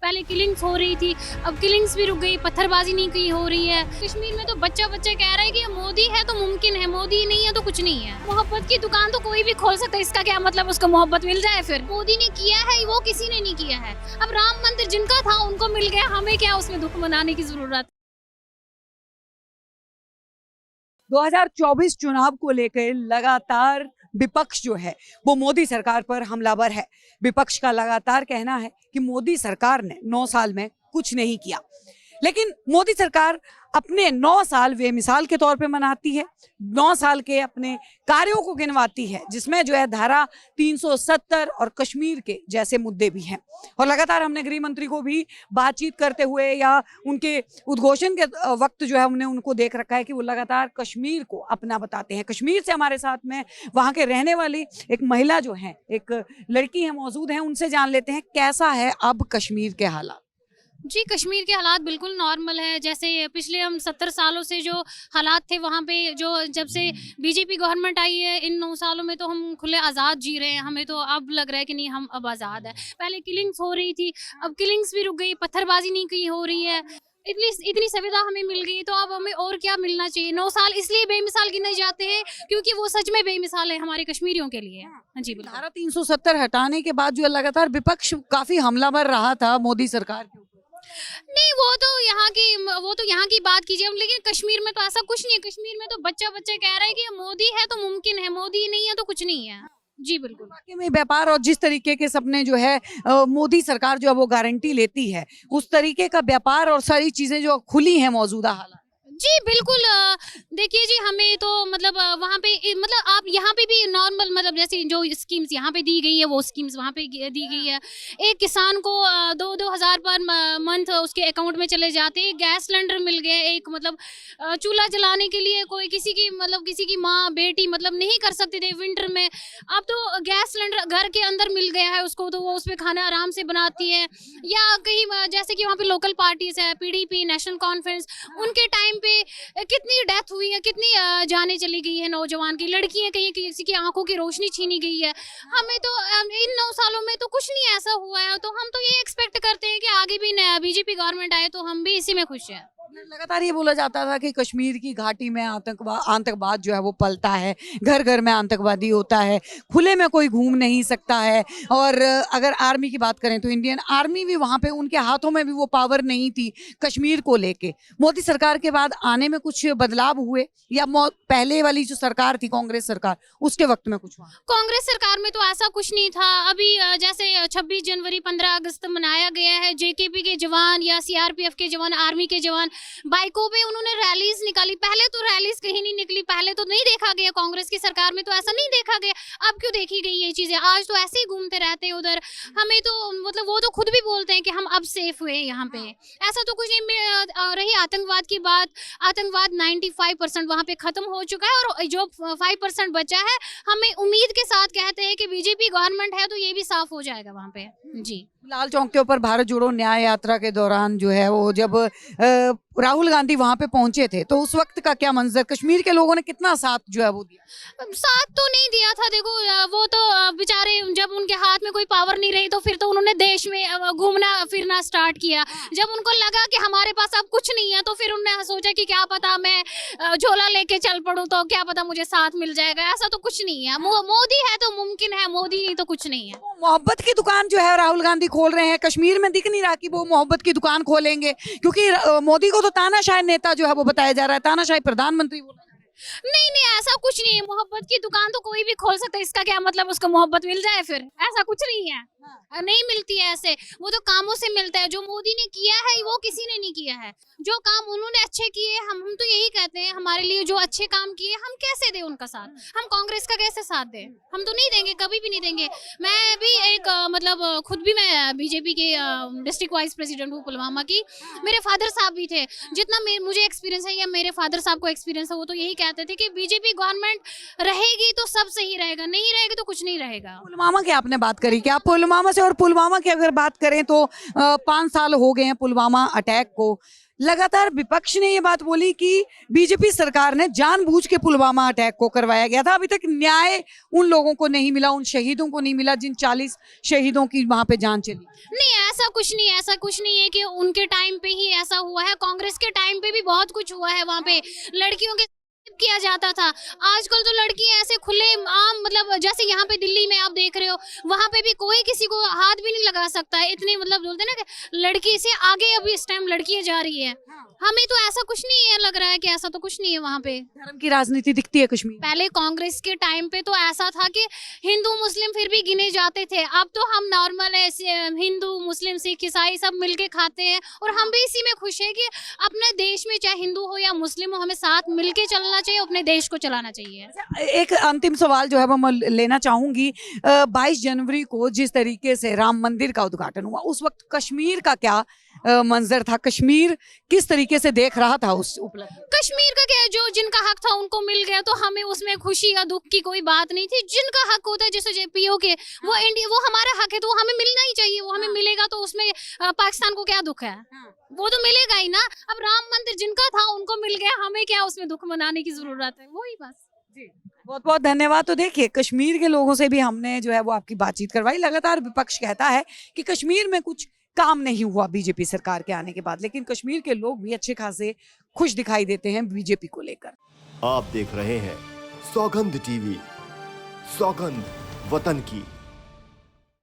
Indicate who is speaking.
Speaker 1: पहले किलिंग्स हो रही थी, अब किलिंग्स भी रुक गई, पत्थरबाजी नहीं की हो रही है। कश्मीर में तो बच्चा बच्चा कह रहा है कि मोदी है तो मुमकिन है, मोदी नहीं है तो कुछ नहीं है। मोहब्बत की दुकान तो कोई भी खोल सकता है, इसका क्या मतलब उसको मोहब्बत मिल जाए? फिर मोदी ने किया है, वो किसी ने नहीं किया है। अब राम मंदिर जिनका था उनको मिल गया, हमें क्या उसमें दुख मनाने की जरूरत।
Speaker 2: 2024 चुनाव को लेकर लगातार विपक्ष जो है वो मोदी सरकार पर हमलावर है। विपक्ष का लगातार कहना है कि मोदी सरकार ने 9 साल में कुछ नहीं किया, लेकिन मोदी सरकार अपने 9 साल बेमिसाल के तौर पे मनाती है। 9 साल के अपने कार्यों को गिनवाती है, जिसमें जो है धारा 370 और कश्मीर के जैसे मुद्दे भी हैं। और लगातार हमने गृह मंत्री को भी बातचीत करते हुए या उनके उद्घोषण के वक्त जो है हमने उनको देख रखा है कि वो लगातार कश्मीर को अपना बताते हैं। कश्मीर से हमारे साथ में वहाँ के रहने वाली एक महिला जो है, एक लड़की है, मौजूद है, उनसे जान लेते हैं कैसा है अब कश्मीर के हालात।
Speaker 1: जी, कश्मीर के हालात बिल्कुल नॉर्मल है। जैसे पिछले हम 70 सालों से जो हालात थे वहाँ पे, जो जब से बीजेपी गवर्नमेंट आई है, इन 9 सालों में तो हम खुले आज़ाद जी रहे हैं। हमें तो अब लग रहा है कि नहीं, हम अब आज़ाद है। पहले किलिंग्स हो रही थी, अब किलिंग्स भी रुक गई, पत्थरबाजी नहीं की हो रही है। इतनी सुविधा हमें मिल गई, तो अब हमें और क्या मिलना चाहिए? 9 साल इसलिए बेमिसाल गिने जाते हैं क्योंकि वो सच में बेमिसाल है हमारे कश्मीरियों के लिए। हाँ जी, बिल्कुल।
Speaker 2: धारा 370 हटाने के बाद जो लगातार विपक्ष काफी हमलावर रहा था मोदी सरकार के ऊपर।
Speaker 1: नहीं, वो तो यहाँ की बात कीजिए, लेकिन कश्मीर में तो ऐसा कुछ नहीं है। कश्मीर में तो बच्चा बच्चा कह रहा है कि मोदी है तो मुमकिन है, मोदी नहीं है तो कुछ नहीं है। जी बिल्कुल।
Speaker 2: वाकई में व्यापार और जिस तरीके के सपने जो है मोदी सरकार जो है वो गारंटी लेती है, उस तरीके का व्यापार और सारी चीजें जो खुली हैं मौजूदा हालात।
Speaker 1: जी बिल्कुल। देखिए जी, हमें तो मतलब वहाँ पे मतलब आप यहाँ पे भी नॉर्मल, मतलब जैसे जो स्कीम्स यहाँ पे दी गई है वो स्कीम्स वहाँ पे दी गई है। एक किसान को 2-2 हज़ार पर मंथ उसके अकाउंट में चले जाते हैं। गैस सिलेंडर मिल गए, एक मतलब चूल्हा जलाने के लिए कोई किसी की माँ बेटी मतलब नहीं कर सकते थे विंटर में, अब तो गैस सिलेंडर घर के अंदर मिल गया है उसको, तो वो उसमें खाना आराम से बनाती है। या कहीं जैसे कि वहाँ पे लोकल पार्टीज है, PDP, नेशनल कॉन्फ्रेंस, उनके टाइम पे कितनी डेथ हुई है, कितनी जानें चली गई है नौजवान की, लड़कियां, कहीं किसी की आंखों की रोशनी छीनी गई है। हमें तो इन 9 सालों में तो कुछ नहीं ऐसा हुआ है, तो हम तो ये एक्सपेक्ट करते हैं कि आगे भी बीजेपी गवर्नमेंट आए तो हम भी इसी में खुश हैं।
Speaker 2: लगातार ये बोला जाता था कि कश्मीर की घाटी में आतंकवाद जो है वो पलता है, घर घर में आतंकवादी होता है, खुले में कोई घूम नहीं सकता है। और अगर आर्मी की बात करें तो इंडियन आर्मी भी वहाँ पे, उनके हाथों में भी वो पावर नहीं थी कश्मीर को लेके। मोदी सरकार के बाद आने में कुछ बदलाव हुए या पहले वाली जो सरकार थी कांग्रेस सरकार, उसके वक्त में कुछ हुआ?
Speaker 1: कांग्रेस सरकार में तो ऐसा कुछ नहीं था। अभी जैसे 26 जनवरी 15 अगस्त मनाया गया है, JKP के जवान या CRPF के जवान, आर्मी के जवान बाइकों पे उन्होंने रैलीज निकाली। पहले तो रैलीज कहीं नहीं निकली, पहले तो नहीं देखा गया, कांग्रेस की सरकार में तो ऐसा नहीं देखा गया। अब क्यों देखी गई ये चीजें? आज तो ऐसे ही घूमते रहते हैं उधर। हमें तो मतलब वो तो खुद भी बोलते हैं कि हम अब सेफ हुए यहाँ पे, ऐसा तो कुछ नहीं। रही आतंकवाद की बात, आतंकवाद 95% वहाँ पे खत्म हो चुका है, और जो 5% बचा है, हमें उम्मीद के साथ कहते हैं कि बीजेपी गवर्नमेंट है तो ये भी साफ हो जाएगा वहाँ पे। जी,
Speaker 2: लाल चौक के ऊपर भारत जोड़ो न्याय यात्रा के दौरान जो है वो जब राहुल गांधी वहां पे पहुंचे थे, तो उस वक्त का क्या मंजर, कश्मीर के लोगों ने कितना साथ जो है वो दिया?
Speaker 1: साथ तो नहीं दिया था। देखो, वो तो बेचारे, जब उनके हाथ में कोई पावर नहीं रही तो फिर तो उन्होंने देश में घूमना फिरना स्टार्ट किया। जब उनको लगा कि हमारे पास अब कुछ नहीं है तो फिर उन्होंने सोचा कि क्या पता मैं झोला लेके चल पड़ूं, तो क्या पता मुझे साथ मिल जाएगा। ऐसा तो कुछ नहीं है। मोदी है तो मुमकिन है, मोदी नहीं तो कुछ नहीं है।
Speaker 2: मोहब्बत की दुकान जो है राहुल गांधी खोल रहे हैं, कश्मीर में दिख नहीं रहा कि वो मोहब्बत की दुकान खोलेंगे, क्योंकि मोदी को तो तानाशाह नेता जो है वो बताया जा रहा है, तानाशाही प्रधानमंत्री बोला जा रहा है।
Speaker 1: नहीं नहीं, ऐसा कुछ नहीं है। मोहब्बत की दुकान तो कोई भी खोल सकता है, इसका क्या मतलब उसको मोहब्बत मिल जाए? फिर ऐसा कुछ नहीं है। नहीं मिलती है ऐसे, वो तो कामों से मिलता है। जो मोदी ने किया है वो किसी ने नहीं किया है। जो काम उन्होंने अच्छे किए, हम तो यही कहते हैं, हमारे लिए जो अच्छे काम किए हम कैसे दें उनका साथ? हम कांग्रेस का कैसे साथ दें? हम तो नहीं देंगे, कभी भी नहीं देंगे। मैं भी एक मतलब खुद भी मैं बीजेपी के डिस्ट्रिक्ट वाइस प्रेसिडेंट हूँ पुलवामा की। मेरे फादर साहब भी थे, जितना मुझे एक्सपीरियंस है या मेरे फादर साहब को एक्सपीरियंस है, वो तो यही कहते थे कि बीजेपी गवर्नमेंट रहेगी तो सब सही रहेगा, नहीं रहेगी तो कुछ नहीं रहेगा।
Speaker 2: पुलवामा की आपने बात करी, क्या पुलवामा से, और पुलवामा की अगर बात करें तो 5 साल हो गए हैं पुलवामा अटैक को। लगातार विपक्ष ने ये बात बोली कि बीजेपी सरकार ने जानबूझ के पुलवामा अटैक को करवाया गया था। अभी तक न्याय उन लोगों को नहीं मिला, उन शहीदों को नहीं मिला जिन 40 शहीदों की वहां पे जान चली।
Speaker 1: नहीं, ऐसा कुछ नहीं है कि उनके टाइम पे ही ऐसा हुआ है। कांग्रेस के टाइम पे भी बहुत कुछ हुआ है। वहाँ पे लड़कियों के किया जाता था। आजकल तो लड़कियां ऐसे खुले आम, मतलब जैसे यहाँ पे दिल्ली में आप देख रहे हो, वहां पे भी कोई किसी को हाथ भी नहीं लगा सकता है। इतने मतलब बोलते हैं ना कि लड़की से आगे अभी इस टाइम लड़कियां जा रही है। हमें तो ऐसा कुछ नहीं है, लग रहा है कि ऐसा तो कुछ नहीं है वहाँ पे।
Speaker 2: धर्म की राजनीति दिखती है कश्मीर।
Speaker 1: पहले कांग्रेस के टाइम पे तो ऐसा था कि हिंदू मुस्लिम फिर भी गिने जाते थे। अब तो हम नॉर्मल है, हिंदू मुस्लिम सिख ईसाई सब मिलके खाते हैं और हम भी इसी में खुश है कि अपने देश में चाहे हिंदू हो या मुस्लिम हो, हमें साथ मिलके चलना चाहिए, अपने देश को चलाना चाहिए।
Speaker 2: एक अंतिम सवाल जो है वो मैं लेना चाहूंगी। 22 जनवरी को जिस तरीके से राम मंदिर का उद्घाटन हुआ, उस वक्त कश्मीर का क्या मंजर था? कश्मीर किस तरीके से देख रहा था उस उपलब्धि?
Speaker 1: कश्मीर का क्या है, जो जिनका हक था उनको मिल गया, तो हमें उसमें खुशी या दुख की कोई बात नहीं थी। जिनका हक होता है, जैसे पीओ के, वो इंडिया, वो हमारा हक है तो वो हमें मिलना ही चाहिए। वो हमें मिलेगा तो उसमें पाकिस्तान को क्या दुख है? वो तो मिलेगा ही ना। अब राम मंदिर जिनका था उनको मिल गया, हमें क्या उसमें दुख मनाने की जरूरत है? वही बस।
Speaker 2: बहुत बहुत धन्यवाद। तो देखिए, कश्मीर के लोगों से भी हमने जो है वो आपकी बातचीत करवाई। लगातार विपक्ष कहता है कि कश्मीर में कुछ काम नहीं हुआ बीजेपी सरकार के आने के बाद, लेकिन कश्मीर के लोग भी अच्छे खासे खुश दिखाई देते हैं बीजेपी को लेकर।
Speaker 3: आप देख रहे हैं सौगंध टीवी, सौगंध वतन की।